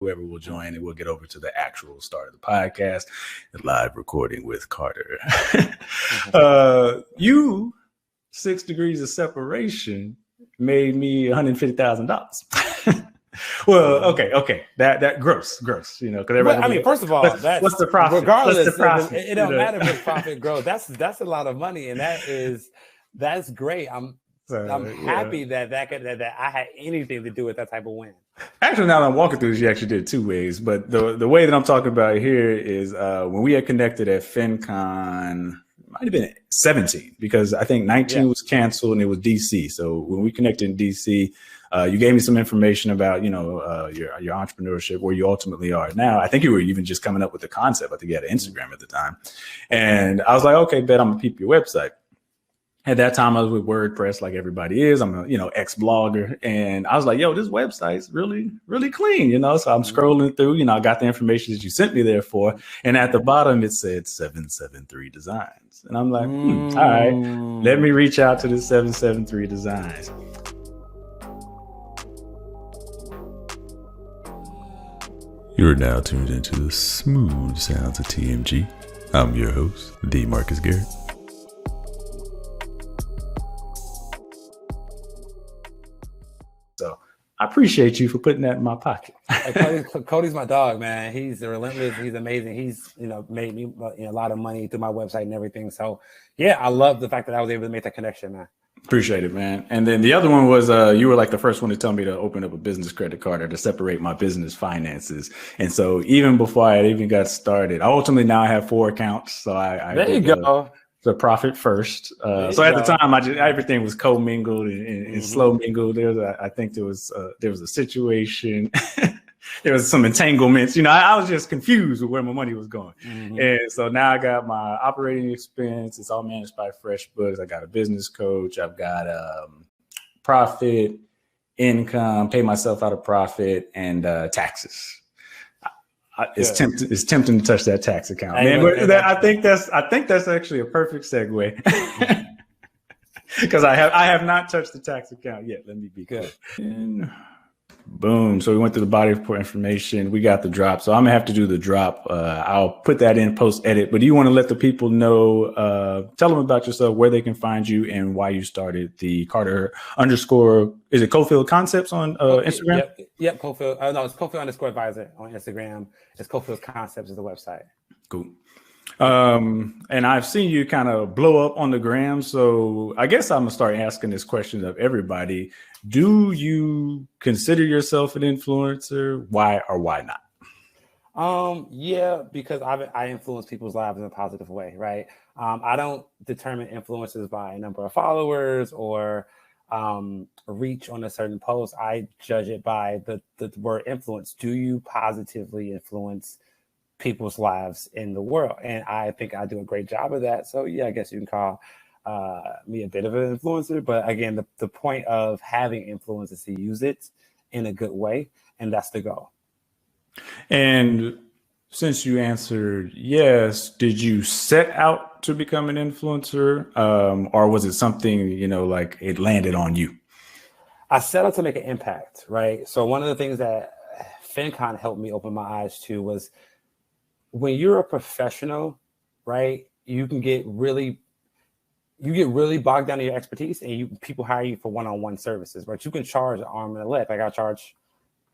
whoever will join, and we'll get over to the actual start of the podcast, the live recording with Carter. You, 6 degrees of separation, made me $150,000. Well, okay, that gross, you know, because I mean, first of all, what's the profit? Regardless, what's the profit? It don't matter if it's profit growth. That's a lot of money, and that's great. I'm happy that I had anything to do with that type of win. Actually, now that I'm walking through this, you actually did it 2 ways. But the way that I'm talking about here is when we had connected at FinCon, might have been 17, because I think 19 was canceled and it was DC. So when we connected in DC, you gave me some information about, you know, your entrepreneurship, where you ultimately are now. I think you were even just coming up with the concept. I think you had an Instagram at the time. And I was like, okay, bet I'm gonna peep your website. At that time, I was with WordPress like everybody is. I'm a, you know, ex-blogger. And I was like, yo, this website's really, really clean, you know? So I'm scrolling through, you know, I got the information that you sent me there for. And at the bottom, it said 773 Designs. And I'm like, all right, let me reach out to the 773 Designs. You're now tuned into the smooth sounds of TMG. I'm your host, the Marcus Garrett. So I appreciate you for putting that in my pocket. Cody's my dog, man. He's relentless. He's amazing. He's, you know, made me a lot of money through my website and everything. So yeah, I love the fact that I was able to make that connection, man. Appreciate it, man. And then the other one was you were like the first one to tell me to open up a business credit card or to separate my business finances. And so even before I even got started, I ultimately now have 4 accounts. So I there you go. The profit first. So at the time, everything was co-mingled and slow mingled. I think there was a situation. There was some entanglements. You know, I was just confused with where my money was going. And so now I got my operating expense. It's all managed by FreshBooks. I got a business coach. I've got profit, income, pay myself out of profit, and taxes. It's tempting to touch that tax account, man. But I think that's actually a perfect segue, because I have not touched the tax account yet. Let me be good. And boom. So we went through the body report information. We got the drop. So I'm gonna have to do the drop. I'll put that in post edit. But do you want to let the people know? Tell them about yourself, where they can find you, and why you started the Carter _ is it Cofield Concepts on Instagram? Yep. Cofield. No, it's Cofield _advisor on Instagram. It's Cofield Concepts is the website. Cool. And I've seen you kind of blow up on the gram. So I guess I'm gonna start asking this question of everybody. Do you consider yourself an influencer? Why or why not? Yeah, because I influence people's lives in a positive way, right? I don't determine influencers by a number of followers or reach on a certain post. I judge it by the word influence. Do you positively influence people's lives in the world? And I think I do a great job of that. So yeah, I guess you can call me a bit of an influencer. But again, the point of having influence is to use it in a good way. And that's the goal. And since you answered yes, did you set out to become an influencer? Or was it something, you know, like it landed on you? I set out to make an impact, right? So one of the things that FinCon helped me open my eyes to was, when you're a professional, right, you get really bogged down in your expertise, and people hire you for one-on-one services, right? You can charge an arm and a leg. Like I charge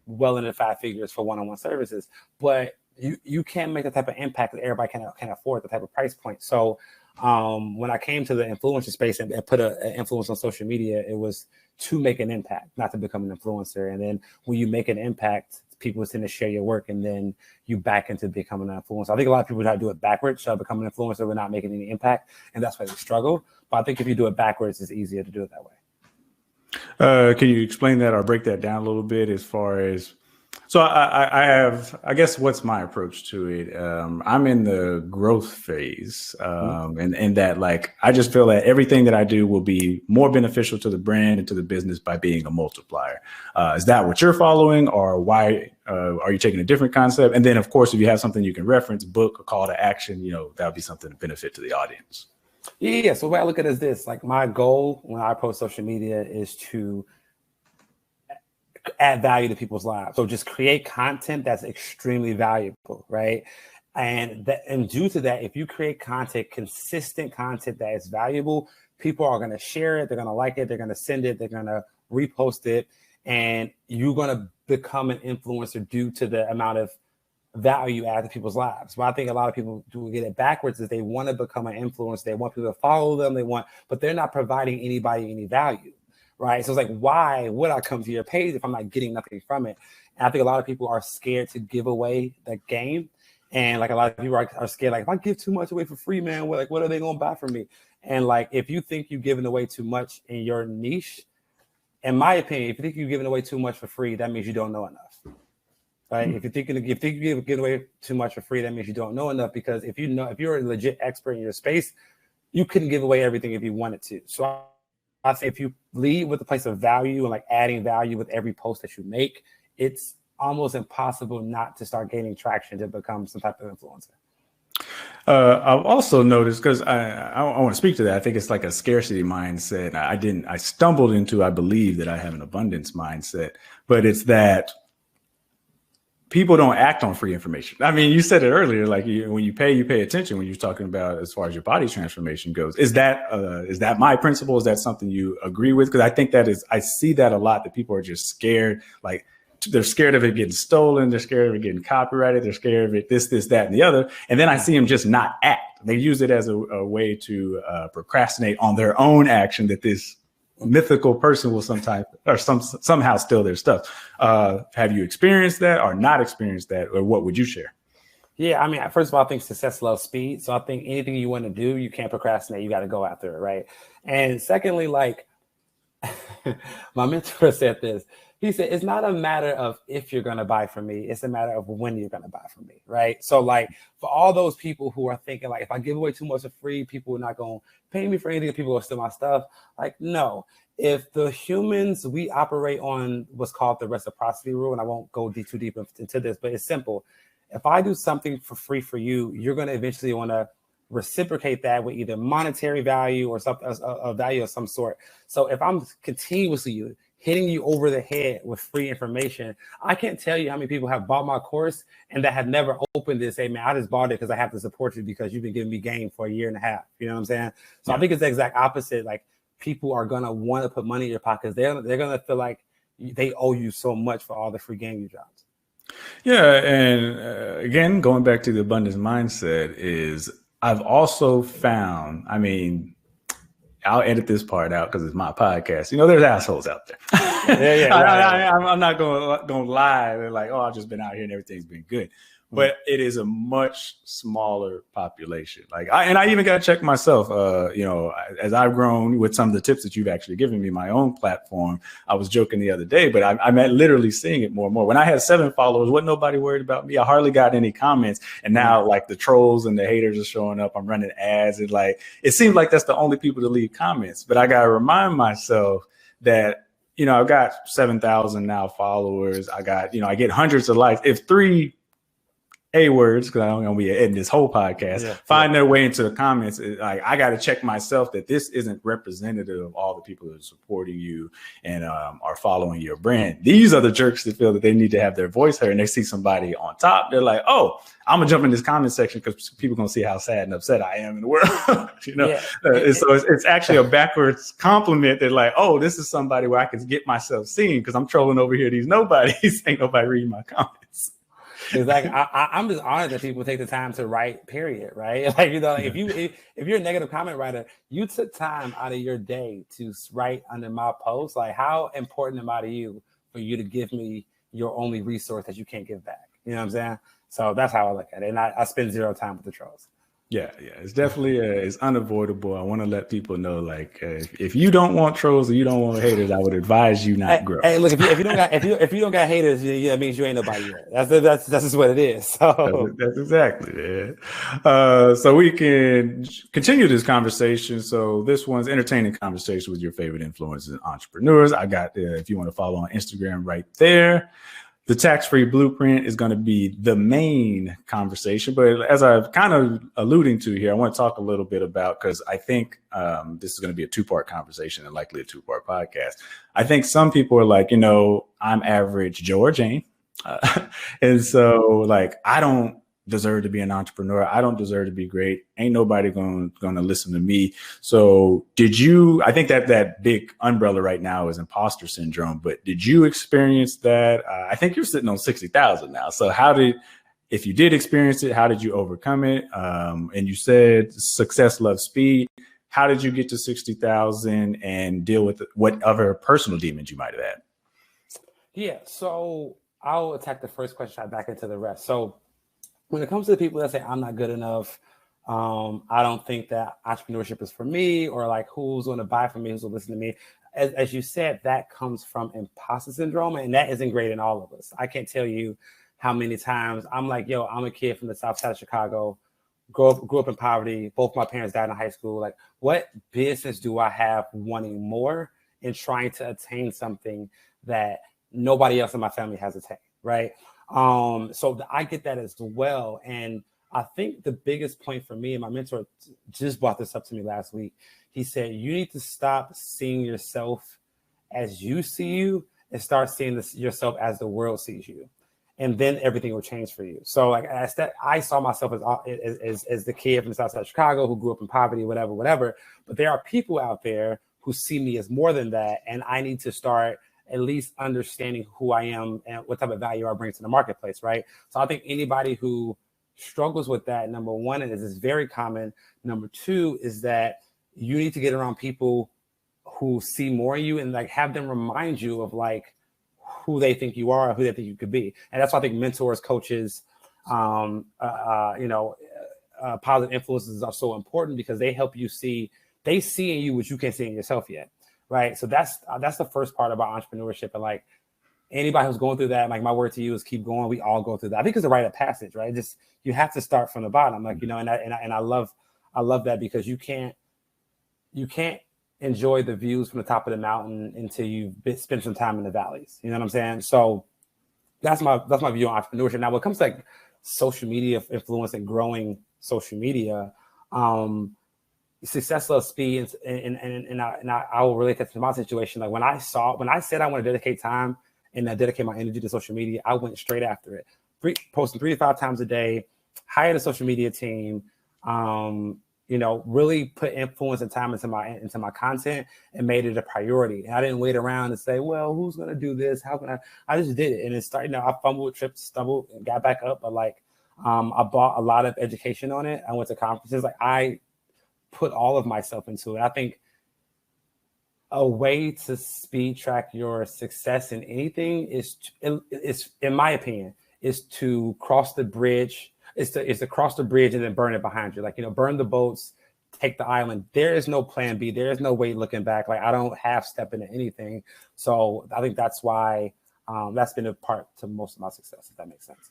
well into 5 figures for one-on-one services, but you can't make the type of impact that everybody can afford, the type of price point. So when I came to the influencer space and put an influence on social media, it was to make an impact, not to become an influencer. And then when you make an impact, people tend to share your work, and then you back into becoming an influencer. I think a lot of people try to do it backwards, become an influencer, but not making any impact, and that's why they struggle. But I think if you do it backwards, it's easier to do it that way. Can you explain that or break that down a little bit as far as? So I guess what's my approach to it? I'm in the growth phase, and that, like, I just feel that everything that I do will be more beneficial to the brand and to the business by being a multiplier. Is that what you're following, or why are you taking a different concept? And then, of course, if you have something you can reference, book, a call to action, you know, that would be something to benefit to the audience. Yeah. So the way I look at it is this: like, my goal when I post social media is to add value to people's lives. So just create content that's extremely valuable, right? And due to that, if you create content, consistent content that is valuable, people are going to share it. They're going to like it. They're going to send it. They're going to repost it. And you're going to become an influencer due to the amount of value add to people's lives. But I think a lot of people do get it backwards, is they want to become an influencer. They want people to follow them. But they're not providing anybody any value, right? So it's like, why would I come to your page if I'm not getting nothing from it? And I think a lot of people are scared to give away the game. And like a lot of people are scared, like, if I give too much away for free, man, what are they going to buy from me? And like, if you think you're giving away too much in your niche, in my opinion, if you think you're giving away too much for free, that means you don't know enough. Right? If you think you're giving away too much for free, that means you don't know enough. Because if you're a legit expert in your space, you couldn't give away everything if you wanted to. So I think if you lead with a place of value and like adding value with every post that you make, it's almost impossible not to start gaining traction to become some type of influencer. I've also noticed, because I want to speak to that. I think it's like a scarcity mindset. I stumbled into, I believe that I have an abundance mindset, but it's that people don't act on free information. I mean, you said it earlier, like when you pay attention when you're talking about as far as your body transformation goes. Is that my principle? Is that something you agree with? Because I think I see that a lot, that people are just scared, like they're scared of it getting stolen. They're scared of it getting copyrighted. They're scared of it, this, that, and the other. And then I see them just not act. They use it as a way to procrastinate on their own action, that this mythical person will somehow steal their stuff. Have you experienced that or not experienced that? Or what would you share? Yeah, I mean, first of all, I think success loves speed. So I think anything you want to do, you can't procrastinate. You got to go after it, right? And secondly, like my mentor said this. He said, it's not a matter of if you're going to buy from me. It's a matter of when you're going to buy from me, right? So like for all those people who are thinking like, if I give away too much for free, people are not going to pay me for anything. People will steal my stuff. Like, no. If the humans, we operate on what's called the reciprocity rule, and I won't go too deep into this, but it's simple. If I do something for free for you, you're going to eventually want to reciprocate that with either monetary value or something, a value of some sort. So if I'm continuously hitting you over the head with free information, I can't tell you how many people have bought my course and that have never opened it and say, man, I just bought it because I have to support you because you've been giving me game for a year and a half. You know what I'm saying? So I think it's the exact opposite. Like, people are going to want to put money in your pockets. They're going to feel like they owe you so much for all the free game you dropped. Yeah. And again, going back to the abundance mindset, is I've also found, I mean, I'll edit this part out because it's my podcast. You know, there's assholes out there. I'm not going to lie. They're like, oh, I've just been out here and everything's been good. But it is a much smaller population. Like, I even got to check myself. You know, as I've grown with some of the tips that you've actually given me, my own platform. I was joking the other day, but I'm literally seeing it more and more. When I had 7 followers, wasn't nobody worried about me. I hardly got any comments, and now like the trolls and the haters are showing up. I'm running ads, and like it seems like that's the only people to leave comments. But I gotta remind myself that, you know, I've got 7,000 now followers. I get hundreds of likes. If 3 words, because I don't know be in this whole podcast, find their way into the comments. Like, I got to check myself that this isn't representative of all the people that are supporting you and are following your brand. These are the jerks that feel that they need to have their voice heard, and they see somebody on top. They're like, oh, I'm gonna jump in this comment section because people are gonna see how sad and upset I am in the world. You know, so it's actually a backwards compliment. They're like, oh, this is somebody where I can get myself seen because I'm trolling over here. These nobodies, ain't nobody reading my comments. Exactly. I'm just honored that people take the time to write, period, right? Like, you know, if you're a negative comment writer, you took time out of your day to write under my post. Like, how important am I to you for you to give me your only resource that you can't give back? You know what I'm saying? So that's how I look at it. And I spend 0 time with the trolls. Yeah, it's definitely it's unabavoidable. I want to let people know, like, if you don't want trolls or you don't want haters, I would advise you not grow. Hey, look, if you don't got haters, that means you ain't nobody yet. That's just what it is. So that's exactly it. So we can continue this conversation. So this one's entertaining conversation with your favorite influencers and entrepreneurs. I got if you want to follow on Instagram right there. the tax-free blueprint is going to be the main conversation. But as I've kind of alluding to here, I want to talk a little bit about, because I think this is going to be a two-part conversation and likely a two-part podcast. I think some people are like, I'm average Joe or Jane. And so like, I don't deserve to be an entrepreneur. I don't deserve to be great. Ain't nobody going to listen to me. So I think that big umbrella right now is imposter syndrome, but did you experience that? I think you're sitting on 60,000 now. So if you did experience it, how did you overcome it? And you said Success Loves Speed. How did you get to 60,000 and deal with what other personal demons you might have had? Yeah. So I'll attack the first question, back into the rest. So when it comes to the people that say I'm not good enough, I don't think that entrepreneurship is for me, or like who's going to buy from me, who's going to listen to me. As you said, that comes from imposter syndrome, and that is ingrained in all of us. I can't tell you how many times I'm like, I'm a kid from the south side of Chicago, grew up in poverty. Both my parents died in high school. Like, what business do I have wanting more and trying to attain something that nobody else in my family has attained, right? So I get that as well. And I think the biggest point for me, and my mentor just brought this up to me last week, he said, you need to stop seeing yourself as you see you and start seeing yourself as the world sees you. And then everything will change for you. So like I saw myself as the kid from the south side of Chicago who grew up in poverty, whatever. But there are people out there who see me as more than that. And I need to start at least understanding who I am and what type of value I bring to the marketplace, right? So I think anybody who struggles with that, number one, and this is very common. Number two is that you need to get around people who see more in you and like have them remind you of like who they think you are, who they think you could be. And that's why I think mentors, coaches, positive influences are so important, because they help you they see in you what you can't see in yourself yet. Right. So that's the first part about entrepreneurship. And like anybody who's going through that, like my word to you is keep going. We all go through that. I think it's a rite of passage, right? Just, you have to start from the bottom. Like, and I love that, because you can't enjoy the views from the top of the mountain until you spend some time in the valleys. You know what I'm saying? So that's my view on entrepreneurship. Now, when it comes to like social media influence and growing social media, Success Loves Speed, and I will relate that to my situation. Like when I said I want to dedicate time and dedicate my energy to social media, I went straight after it. Posting 3 to 5 times a day, hired a social media team, really put influence and time into my content and made it a priority. And I didn't wait around and say, well, who's gonna do this? How can I just did it. And it started, I fumbled, tripped, stumbled, and got back up. But like I bought a lot of education on it. I went to conferences. Like I put all of myself into it. I think a way to speed track your success in anything is in my opinion, is to cross the bridge. Is to cross the bridge and then burn it behind you. Like, burn the boats, take the island. There is no plan B. There is no way looking back. Like I don't half step into anything. So I think that's why that's been a part to most of my success, if that makes sense.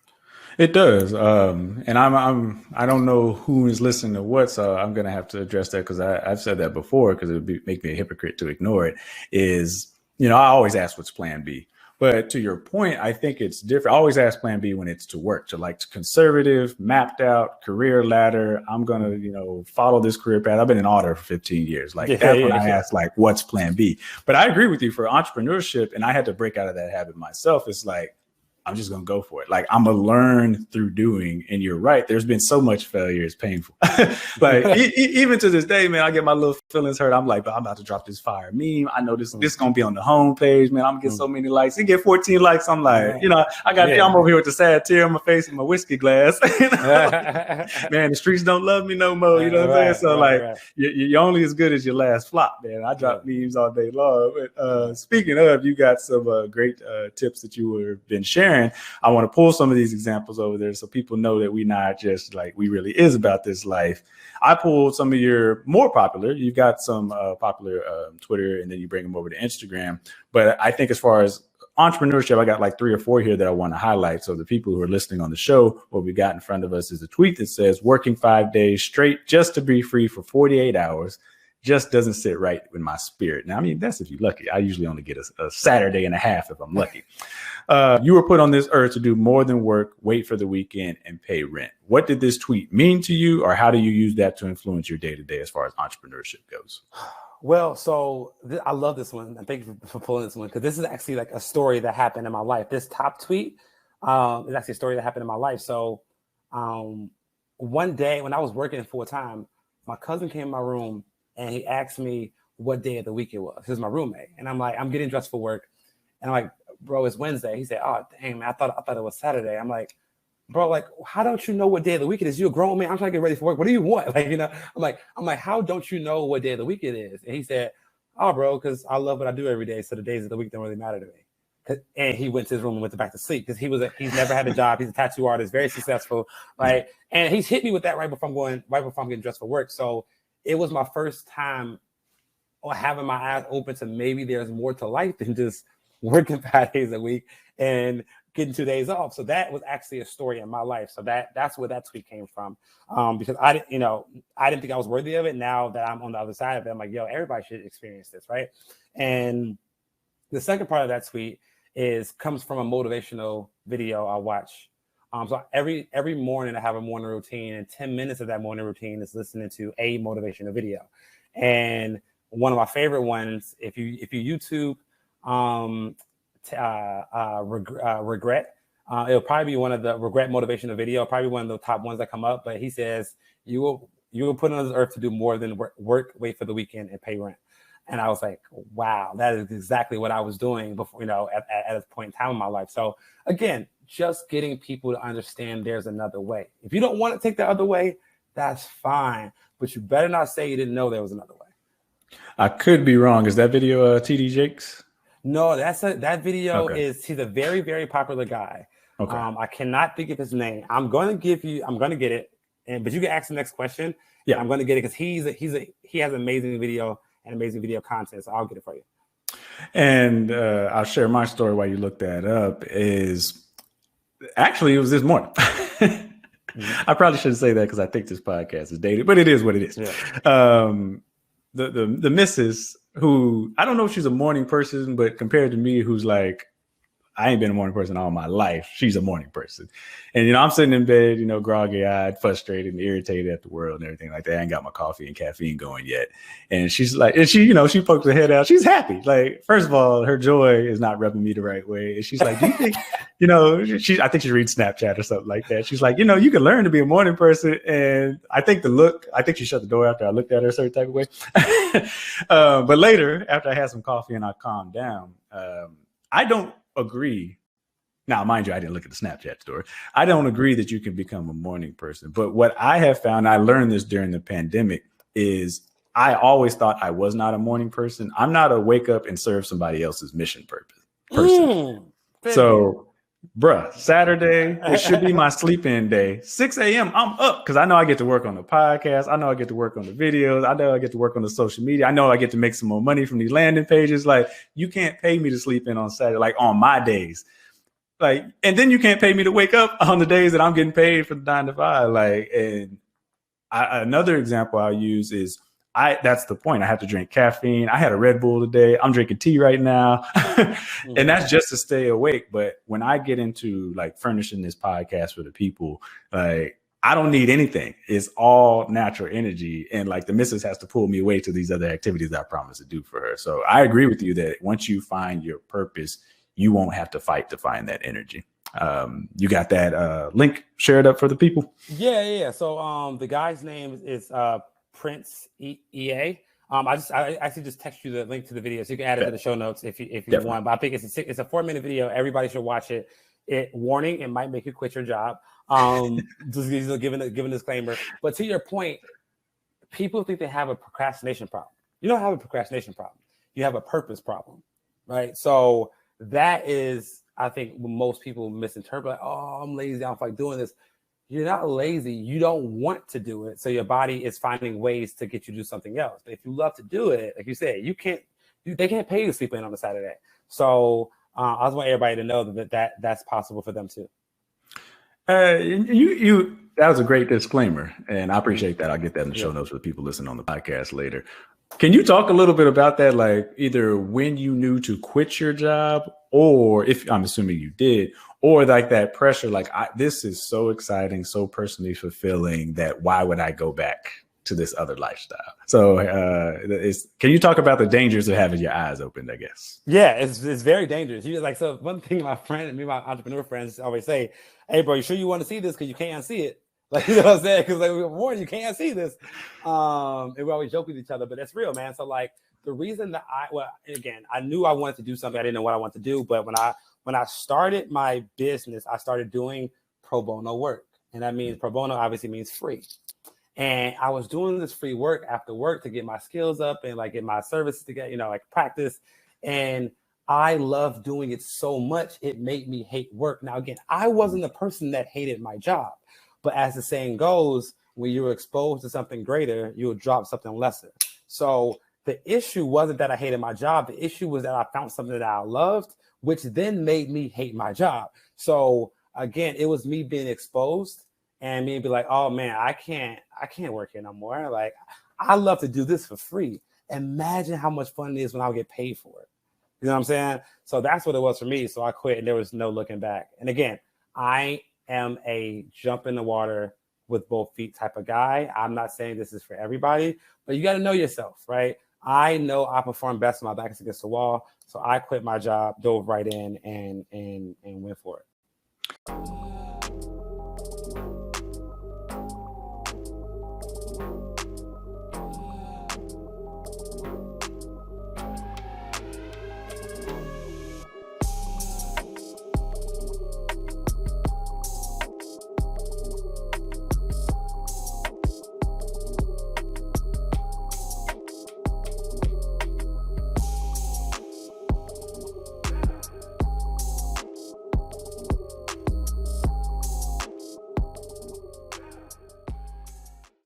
It does. And I don't know who is listening to what, so I'm going to have to address that, because I've said that before, because it would make me a hypocrite to ignore it. Is, I always ask what's plan B. But to your point, I think it's different. I always ask plan B when it's to work, to like conservative, mapped out career ladder. I'm going to, follow this career path. I've been an auditor for 15 years. Like that's when I ask like, what's plan B? But I agree with you for entrepreneurship. And I had to break out of that habit myself. It's like, I'm just going to go for it. Like I'm going to learn through doing. And you're right. There's been so much failure. It's painful. Like even to this day, man, I get my little feelings hurt. I'm like, but I'm about to drop this fire meme. I know this going to be on the homepage, man. I'm going to get so many likes. You get 14 likes. I'm like, I'm over here with the sad tear on my face and my whiskey glass. Man, the streets don't love me no more. You know what I'm saying? So you're only as good as your last flop, man. I drop memes all day long. But speaking of, you got some great tips that you have been sharing. I want to pull some of these examples over there so people know that we not just like, we really is about this life. I pulled some of your more popular. You've got some popular Twitter, and then you bring them over to Instagram. But I think as far as entrepreneurship, I got like 3 or 4 here that I want to highlight. So the people who are listening on the show, what we got in front of us is a tweet that says, working 5 days straight just to be free for 48 hours. just doesn't sit right with my spirit. Now, I mean, that's if you're lucky. I usually only get a Saturday and a half if I'm lucky. You were put on this earth to do more than work, wait for the weekend, and pay rent. What did this tweet mean to you, or how do you use that to influence your day-to-day as far as entrepreneurship goes? Well, so I love this one. And thank you for pulling this one, because this is actually like a story that happened in my life. This top tweet is actually a story that happened in my life. So one day when I was working full time, my cousin came in my room and he asked me what day of the week it was. He was my roommate. And I'm like, I'm getting dressed for work. And I'm like, bro, it's Wednesday. He said, oh, dang, man, I thought it was Saturday. I'm like, bro, like, how don't you know what day of the week it is? You're a grown man. I'm trying to get ready for work. What do you want? Like, you know, I'm like, how don't you know what day of the week it is? And he said, oh, bro, because I love what I do every day. So the days of the week don't really matter to me. And he went to his room and went back to sleep because he's never had a job. He's a tattoo artist, very successful, right? And he's hit me with that right before I'm getting dressed for work. So it was my first time having my eyes open to maybe there's more to life than just working 5 days a week and getting 2 days off. So that was actually a story in my life. So that's where that tweet came from. Because I didn't think I was worthy of it. Now that I'm on the other side of it, I'm like, yo, everybody should experience this, right? And the second part of that tweet comes from a motivational video I watch. So every morning I have a morning routine, and 10 minutes of that morning routine is listening to a motivational video. And one of my favorite ones, if you YouTube regret, it'll probably be one of the regret motivational video, probably one of the top ones that come up. But he says, you will put on this earth to do more than work, wait for the weekend, and pay rent. And I was like, wow, that is exactly what I was doing before, at a point in time in my life. So again, just getting people to understand there's another way. If you don't want to take the other way, that's fine. But you better not say you didn't know there was another way. I could be wrong. Is that video TD Jakes? No, that video Okay. he's a very, very popular guy. Okay. I cannot think of his name. I'm going to get it. But you can ask the next question. Yeah. I'm going to get it because he has amazing video and amazing video content. So I'll get it for you. And I'll share my story while you look that up. Actually, it was this morning. I probably shouldn't say that because I think this podcast is dated, but it is what it is. Yeah. The missus, who I don't know if she's a morning person, but compared to me, who's like, I ain't been a morning person all my life, she's a morning person. And, I'm sitting in bed, groggy-eyed, frustrated and irritated at the world and everything like that. I ain't got my coffee and caffeine going yet. And she's like, and she pokes her head out. She's happy. Like, first of all, her joy is not rubbing me the right way. And she's like, do you think, I think she reads Snapchat or something like that. She's like, you can learn to be a morning person. And I think she shut the door after I looked at her a certain type of way. But later, after I had some coffee and I calmed down, I don't agree. Now, mind you, I didn't look at the Snapchat story. I don't agree that you can become a morning person. But what I have found, I learned this during the pandemic, is I always thought I was not a morning person. I'm not a wake up and serve somebody else's mission person. So, bruh, Saturday, it should be my sleep-in day. 6 a.m., I'm up because I know I get to work on the podcast. I know I get to work on the videos. I know I get to work on the social media. I know I get to make some more money from these landing pages. Like, you can't pay me to sleep in on Saturday, like on my days. Like, and then you can't pay me to wake up on the days that I'm getting paid for the 9 to 5. Like, and another example I'll use is that's the point. I have to drink caffeine. I had a Red Bull today. I'm drinking tea right now. And that's just to stay awake. But when I get into like furnishing this podcast for the people, like, I don't need anything. It's all natural energy. And like the missus has to pull me away to these other activities I promised to do for her. So I agree with you that once you find your purpose, you won't have to fight to find that energy. You got that link shared up for the people? Yeah. So the guy's name is Prince EA. I actually just text you the link to the video, so you can add it to the show notes if you want. But I think it's a 4-minute video. Everybody should watch it. Warning: it might make you quit your job. Just giving a disclaimer. But to your point, people think they have a procrastination problem. You don't have a procrastination problem. You have a purpose problem, right? So that is, I think, what most people misinterpret. Like, oh, I'm lazy. I don't feel like doing this. You're not lazy. You don't want to do it. So your body is finding ways to get you to do something else. But if you love to do it, like you said, they can't pay you to sleep in on a Saturday. So I just want everybody to know that's possible for them too. That was a great disclaimer, and I appreciate that. I'll get that in the show notes for the people listening on the podcast later. Can you talk a little bit about that? Like either when you knew to quit your job, or if I'm assuming you did, or like that pressure, like this is so exciting, so personally fulfilling that why would I go back to this other lifestyle? So can you talk about the dangers of having your eyes opened, I guess? Yeah, it's very dangerous. So one thing my entrepreneur friends always say, hey bro, you sure you want to see this? Because you can't see it. Like, you know what I'm saying? Because like, we were warned, you can't see this. And we always joke with each other, but it's real, man. So like the reason that I knew I wanted to do something. I didn't know what I wanted to do. But when I started my business, I started doing pro bono work. And that means pro bono obviously means free. And I was doing this free work after work to get my skills up and like get my services to get, like practice. And I loved doing it so much, it made me hate work. Now, again, I wasn't the person that hated my job. But as the saying goes, when you're exposed to something greater, you'll drop something lesser. So the issue wasn't that I hated my job. The issue was that I found something that I loved, which then made me hate my job. So again, it was me being exposed and me be like, oh man, I can't work here no more. Like, I love to do this for free. Imagine how much fun it is when I'll get paid for it. You know what I'm saying? So that's what it was for me. So I quit and there was no looking back. And again, I am a jump in the water with both feet type of guy. I'm not saying this is for everybody, but you got to know yourself, right? I know I perform best when my back is against the wall. So I quit my job, dove right in and went for it.